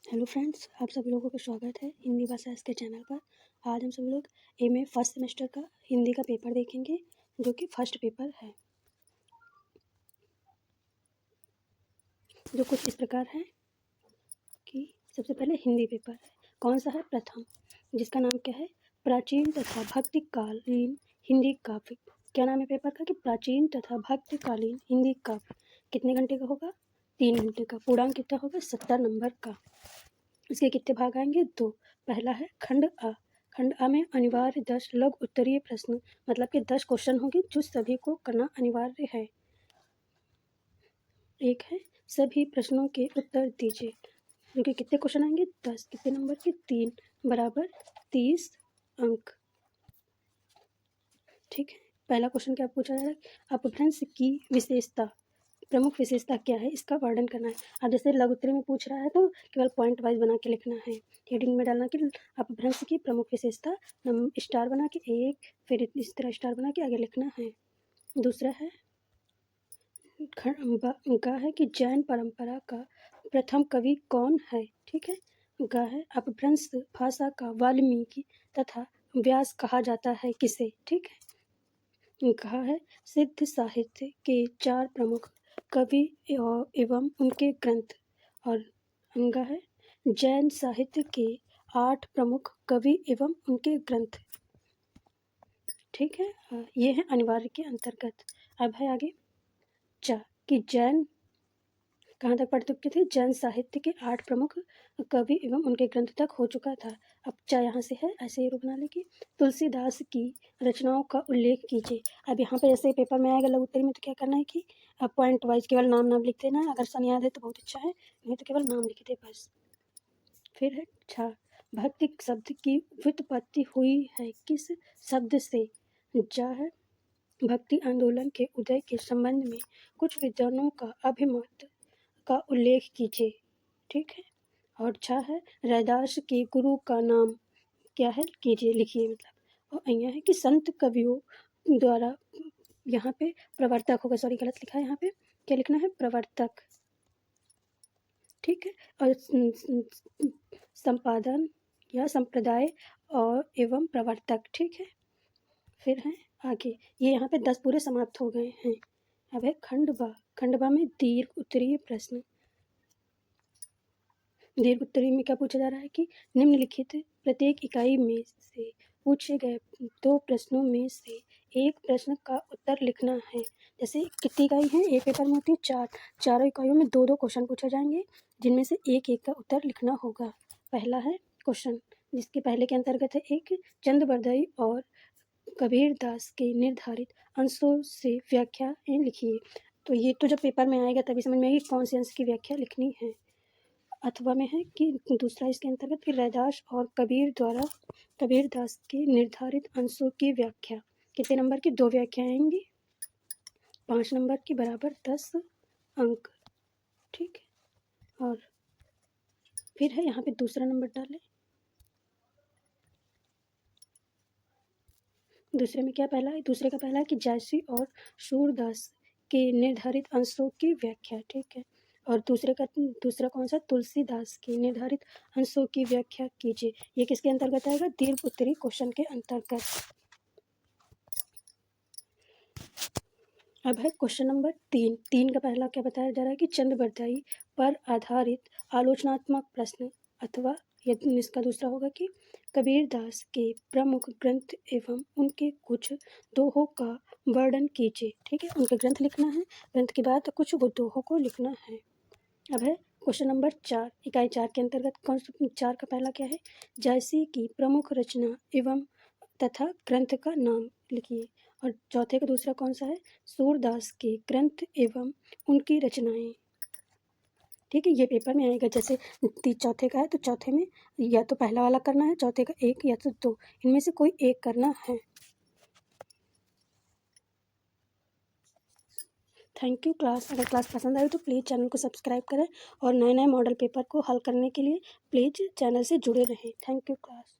Hello friends, आप सभी लोगों का स्वागत है हिंदी भाषा के चैनल पर। आज हम सभी लोग एमए फर्स्ट सेमेस्टर का हिंदी का पेपर देखेंगे, जो कि फर्स्ट पेपर है, जो कुछ इस प्रकार है कि सबसे पहले हिंदी पेपर है। कौन सा है? प्रथम, जिसका नाम क्या है? प्राचीन तथा भक्तिकालीन हिंदी काव्य। क्या नाम है पेपर का? कि प्राचीन तथा भक्तिकालीन हिंदी काव्य। कितने घंटे का होगा? 3 घंटे का। पूर्णांक कितना होगा? 70 नंबर का। इसके कितने भाग आएंगे? 2। पहला है खंड आ। खंड आ में अनिवार्य 10 लघु उत्तरीय प्रश्न, मतलब कि 10 क्वेश्चन होंगे जो सभी को करना अनिवार्य है। एक है सभी प्रश्नों के उत्तर दीजिए, जो कि कितने क्वेश्चन आएंगे? 10। कितने नंबर के? 3 बराबर 30 अंक। ठीक है। पहला क्वेश्चन क्या पूछा जा रहा है? अपभ्रंश की विशेषता, प्रमुख विशेषता क्या है, इसका वर्णन करना है। अब जैसे लघु उत्तरी में पूछ रहा है तो केवल पॉइंट वाइज बना के लिखना है। हेडिंग में डालना कि अपभ्रंश की प्रमुख विशेषता, स्टार बना के एक, फिर इस तरह स्टार बना के आगे लिखना है। दूसरा है गा है कि जैन परंपरा का प्रथम कवि कौन है। ठीक है। गा है अपभ्रंश भाषा का वाल्मीकि तथा व्यास कहा जाता है किसे। ठीक है। कहा है सिद्ध साहित्य के 4 प्रमुख कवि एवं उनके ग्रंथ। और अंगा है जैन साहित्य के 8 प्रमुख कवि एवं उनके ग्रंथ। ठीक है। ये है अनिवार्य के अंतर्गत। अब है आगे चा कि जैन कहाँ तक पढ़ चुके थे? जैन साहित्य के 8 प्रमुख कवि एवं उनके ग्रंथ तक हो चुका था। अब चा यहाँ से है, ऐसे ही बना लेंगे। तुलसीदास की रचनाओं का उल्लेख कीजिए। अब यहाँ पे जैसे पेपर में आएगा लघु उत्तरी में तो क्या करना है कि अब पॉइंट वाइज केवल नाम नाम लिख देना है। अगर सन याद है तो बहुत अच्छा है, नहीं तो केवल नाम लिख दे बस। फिर है छा भक्ति शब्द की व्युत्पत्ति हुई है किस शब्द से। जा है भक्ति आंदोलन के उदय के संबंध में कुछ विद्वानों का अभिमत का उल्लेख कीजिए। ठीक है। और छा है रैदास के गुरु का नाम क्या है, कीजिए, लिखिए मतलब। और यहाँ है कि संत कवियों द्वारा, यहाँ पे प्रवर्तक होगा, सॉरी गलत लिखा है, यहाँ पे क्या लिखना है? प्रवर्तक। ठीक है। और संपादन या संप्रदाय और एवं प्रवर्तक। ठीक है। फिर है आगे, ये यहाँ पे 10 पूरे समाप्त हो गए हैं। अब है खंडवा। खंडवा में दीर्घ उत्तरीय प्रश्न। दीर्घ उत्तरी में क्या पूछा जा रहा है कि निम्नलिखित प्रत्येक इकाई में से पूछे गए 2 प्रश्नों में से एक प्रश्न का उत्तर लिखना है। जैसे कितनी इकाई है? एक पेपर में होती है 4। चारों इकाइयों में 2-2 क्वेश्चन पूछे जाएंगे, जिनमें से एक एक का उत्तर लिखना होगा। पहला है क्वेश्चन, जिसके पहले के अंतर्गत है एक चंद बरदई और कबीर दास के निर्धारित अंशों से व्याख्याएं लिखिए। तो ये तो जब पेपर में आएगा तभी समझ में आएगी कौन से अंश की व्याख्या लिखनी है। अथवा में है कि दूसरा इसके अंतर्गत कि रैदास और कबीर दास के निर्धारित अंशों की व्याख्या। कितने नंबर की? 2 व्याख्या आएंगी, 5 नंबर की बराबर 10 अंक। ठीक है। और फिर है यहाँ पे दूसरा नंबर डालें। दूसरे में क्या पहला है? दूसरे का पहला है कि जयसी और सूरदास के निर्धारित अंशों की व्याख्या। ठीक है। और दूसरा कौन सा? तुलसीदास के निर्धारित अंशों की व्याख्या कीजिए। ये किसके अंतर्गत आएगा? दीर्घ उत्तरी क्वेश्चन के अंतर्गत। अब है क्वेश्चन नंबर 3 का पहला क्या बताया जा रहा है कि चंद बरदाई पर आधारित आलोचनात्मक प्रश्न। अथवा यदि इसका दूसरा होगा कि कबीर दास के प्रमुख ग्रंथ एवं उनके कुछ दोहों का वर्णन कीजिए। ठीक है। उनके ग्रंथ लिखना है, ग्रंथ के बाद कुछ दोहों को लिखना है। अब है क्वेश्चन नंबर 4, इकाई 4 के अंतर्गत कौन 4 का पहला क्या है? जयसी की प्रमुख रचना एवं तथा ग्रंथ का नाम लिखिए। और चौथे का दूसरा कौन सा है? सूरदास के ग्रंथ एवं उनकी रचनाएं। ठीक है। ये पेपर में आएगा। जैसे चौथे का है तो चौथे में या तो पहला वाला करना है, चौथे का 1 या तो 2, इनमें से कोई एक करना है। Thank you class. अगर क्लास पसंद आए तो प्लीज़ चैनल को सब्सक्राइब करें और नए नए मॉडल पेपर को हल करने के लिए प्लीज़ चैनल से जुड़े रहें। Thank you class.